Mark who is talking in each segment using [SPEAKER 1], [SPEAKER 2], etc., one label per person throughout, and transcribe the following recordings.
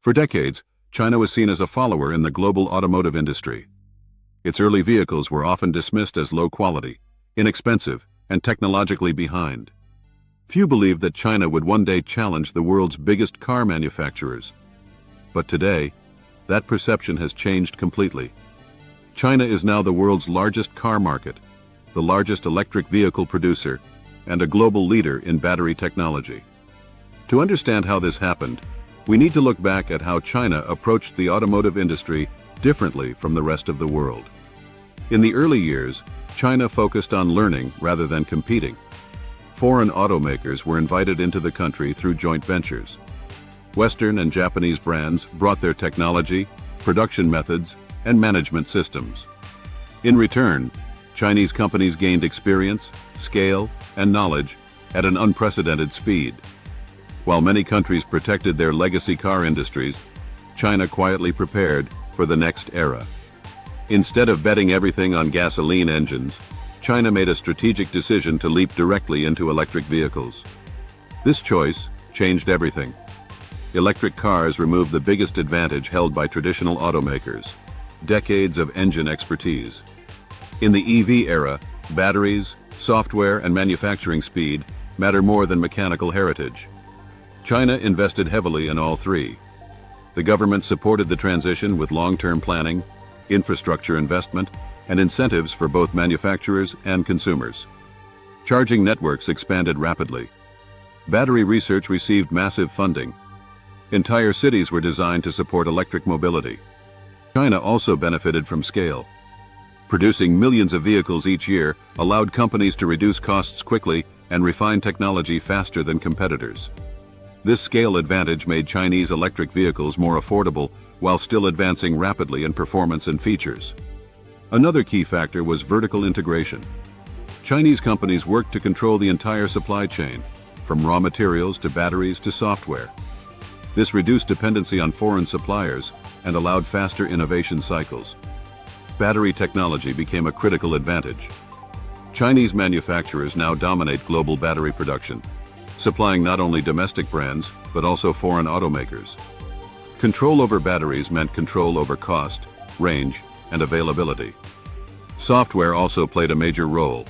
[SPEAKER 1] For decades, China was seen as a follower in the global automotive industry. Its early vehicles were often dismissed as low quality, inexpensive, and technologically behind. Few believed that China would one day challenge the world's biggest car manufacturers. But today, that perception has changed completely. China is now the world's largest car market, the largest electric vehicle producer, and a global leader in battery technology. To understand how this happened, we need to look back at how China approached the automotive industry differently from the rest of the world. In the early years, China focused on learning rather than competing. Foreign automakers were invited into the country through joint ventures. Western and Japanese brands brought their technology, production methods, and management systems. In return, Chinese companies gained experience, scale, and knowledge at an unprecedented speed. While many countries protected their legacy car industries, China quietly prepared for the next era. Instead of betting everything on gasoline engines, China made a strategic decision to leap directly into electric vehicles. This choice changed everything. Electric cars removed the biggest advantage held by traditional automakers: decades of engine expertise. In the EV era, batteries, software, and manufacturing speed matter more than mechanical heritage. China invested heavily in all three. The government supported the transition with long-term planning, infrastructure investment, and incentives for both manufacturers and consumers. Charging networks expanded rapidly. Battery research received massive funding. Entire cities were designed to support electric mobility. China also benefited from scale. Producing millions of vehicles each year allowed companies to reduce costs quickly and refine technology faster than competitors. This scale advantage made Chinese electric vehicles more affordable while still advancing rapidly in performance and features. Another key factor was vertical integration. Chinese companies worked to control the entire supply chain, from raw materials to batteries to software. This reduced dependency on foreign suppliers and allowed faster innovation cycles. Battery technology became a critical advantage. Chinese manufacturers now dominate global battery production, supplying not only domestic brands, but also foreign automakers. Control over batteries meant control over cost, range, and availability. Software also played a major role.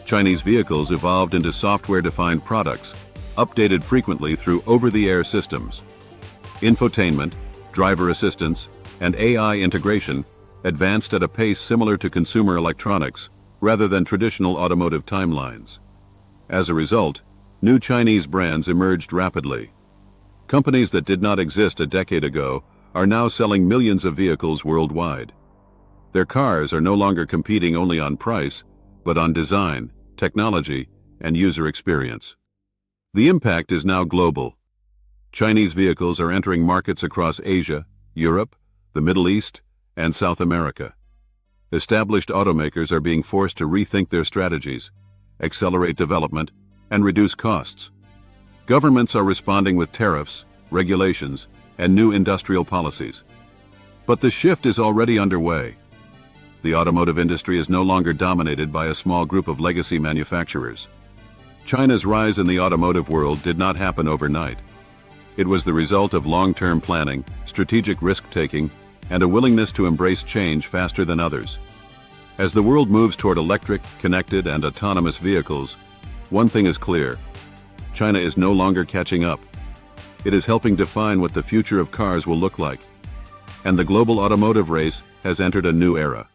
[SPEAKER 1] Chinese vehicles evolved into software-defined products, updated frequently through over-the-air systems. Infotainment, driver assistance, and AI integration advanced at a pace similar to consumer electronics, rather than traditional automotive timelines. As a result, new Chinese brands emerged rapidly. Companies that did not exist a decade ago are now selling millions of vehicles worldwide. Their cars are no longer competing only on price, but on design, technology, and user experience. The impact is now global. Chinese vehicles are entering markets across Asia, Europe, the Middle East, and South America. Established automakers are being forced to rethink their strategies, accelerate development, and reduce costs. Governments are responding with tariffs, regulations, and new industrial policies. But the shift is already underway. The automotive industry is no longer dominated by a small group of legacy manufacturers. China's rise in the automotive world did not happen overnight. It was the result of long-term planning, strategic risk-taking, and a willingness to embrace change faster than others. As the world moves toward electric, connected, and autonomous vehicles, one thing is clear: China is no longer catching up. It is helping define what the future of cars will look like. And the global automotive race has entered a new era.